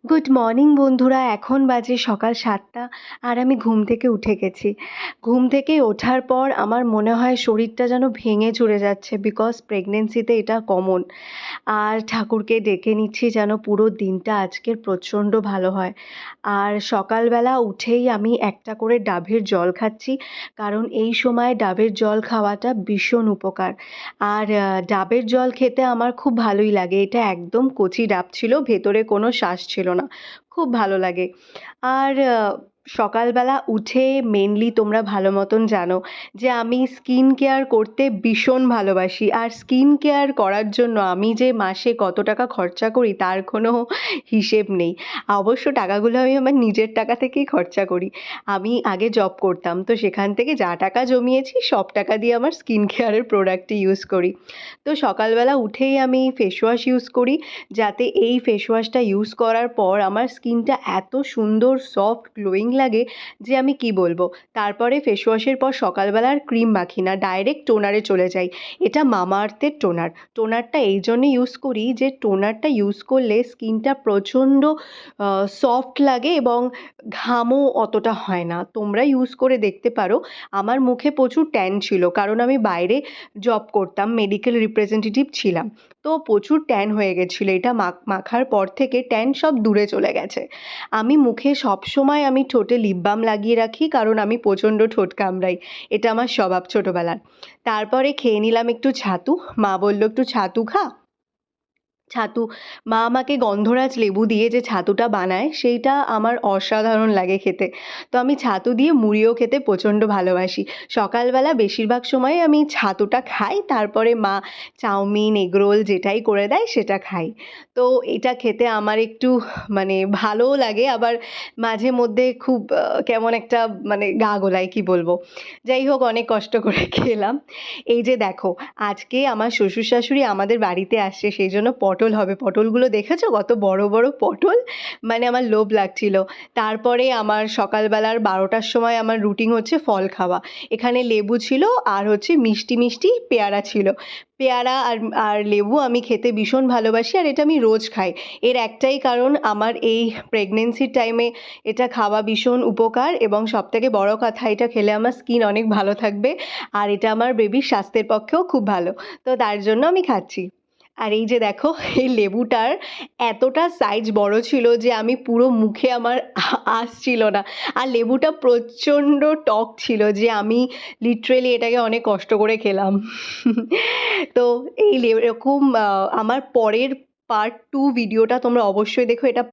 Good morning বন্ধুরা, এখন বাজে সকাল ৭টা আর আমি ঘুম থেকে উঠে গেছি। ঘুম থেকে ওঠার পর আমার মনে হয় শরীরটা যেন ভেঙে চুরে যাচ্ছে, বিকজ প্রেগনেন্সিতে এটা কমন। আর ঠাকুরকে ডেকে নিচ্ছি যেন পুরো দিনটা আজকের প্রচণ্ড ভালো হয়। আর সকালবেলা উঠেই আমি একটা করে ডাবের জল খাচ্ছি, কারণ এই সময় ডাবের জল খাওয়াটা ভীষণ উপকার। আর ডাবের জল খেতে আমার খুব ভালোই লাগে। এটা একদম কচি ডাব ছিল, ভেতরে কোনো শাঁস ছিল না। খুব ভালো লাগে। আর সকালবেলা উঠে মেনলি তোমরা ভালো মতন জানো যে আমি স্কিন কেয়ার করতে ভীষণ ভালোবাসি। আর স্কিন কেয়ার করার জন্য আমি যে মাসে কত টাকা খরচা করি তার কোনো হিসেব নেই। অবশ্য টাকাগুলো আমি আমার নিজের টাকা থেকেই খরচা করি। আমি আগে জব করতাম, তো সেখান থেকে যা টাকা জমিয়েছি সব টাকা দিয়ে আমার স্কিন কেয়ারের প্রোডাক্টই ইউজ করি। তো সকালবেলা উঠেই আমি ফেস ওয়াশ ইউজ করি, যাতে এই ফেস ওয়াশটা ইউজ করার পর আমার স্কিনটা এত সুন্দর সফট গ্লোয়িং লাগে যে আমি কি বলবো। তারপরে ফেস ওয়াশের পর সকালবেলা আর ক্রিম মাখি না, ডাইরেক্ট টোনারে চলে যাই। এটা মামাআর্থের টোনার। টোনারটা এই জন্যে ইউজ করি যে টোনারটা ইউজ করলে স্কিনটা প্রচণ্ড সফট লাগে এবং ঘামও অতটা হয় না। তোমরা ইউজ করে দেখতে পারো। আমার মুখে প্রচুর ট্যান ছিল, কারণ আমি বাইরে জব করতাম, মেডিকেল রিপ্রেজেন্টেটিভ ছিলাম। তো প্রচুর ট্যান হয়ে গেছিলো। এটা মাখার পর থেকে ট্যান সব দূরে চলে গেছে। আমি মুখে সবসময় আমি ঠোঁটে লিপ বাম লাগিয়ে রাখি, কারণ আমি প্রচণ্ড ঠোঁট কামড়াই। এটা আমার স্বভাব ছোটোবেলার। তারপরে খেয়ে নিলাম একটু ছাতু। মা বলল, একটু ছাতু খা। ছাতু, মা আমাকে গন্ধরাজ লেবু দিয়ে যে ছাতুটা বানায় সেইটা আমার অসাধারণ লাগে খেতে। তো আমি ছাতু দিয়ে মুড়িও খেতে প্রচণ্ড ভালোবাসি। সকালবেলা বেশিরভাগ সময় আমি ছাতুটা খাই, তারপরে মা চাউমিন, এগরোল যেটাই করে দেয় সেটা খাই। তো এটা খেতে আমার একটু মানে ভালোও লাগে, আবার মাঝে মধ্যে খুব কেমন একটা মানে গা গোলাই, কি বলবো। যাই হোক, অনেক কষ্ট করে খেলাম। এই যে দেখো, আজকে আমার শ্বশুর শাশুড়ি আমাদের বাড়িতে আসছে, সেই জন্য পটল হবে। পটলগুলো দেখেছো কত বড় বড় পটল, মানে আমার লোভ লাগছিল। তারপরে আমার সকালবেলার 12টার সময় আমার রুটিন হচ্ছে ফল খাওয়া। এখানে লেবু ছিল, আর হচ্ছে মিষ্টি মিষ্টি পেয়ারা ছিল। পেয়ারা আর আর লেবু আমি খেতে ভীষণ ভালোবাসি, আর এটা আমি রোজ খাই। এর একটাই কারণ, আমার এই প্রেগনেন্সির টাইমে এটা খাওয়া ভীষণ উপকার, এবং সবথেকে বড় কথা, এটা খেলে আমার স্কিন অনেক ভালো থাকবে। আর এটা আমার বেবির স্বাস্থ্যের পক্ষেও খুব ভালো। তো তার জন্য আমি খাচ্ছি। আর এই যে দেখো, এই লেবুটার এতটা সাইজ বড় ছিল যে আমি পুরো মুখে আমার আসছিল না। আর লেবুটা প্রচণ্ড টক ছিল যে আমি লিটারেলি এটাকে অনেক কষ্ট করে খেলাম। তো এই এরকম আমার পরের পার্ট 2 ভিডিওটা তোমরা অবশ্যই দেখো। এটা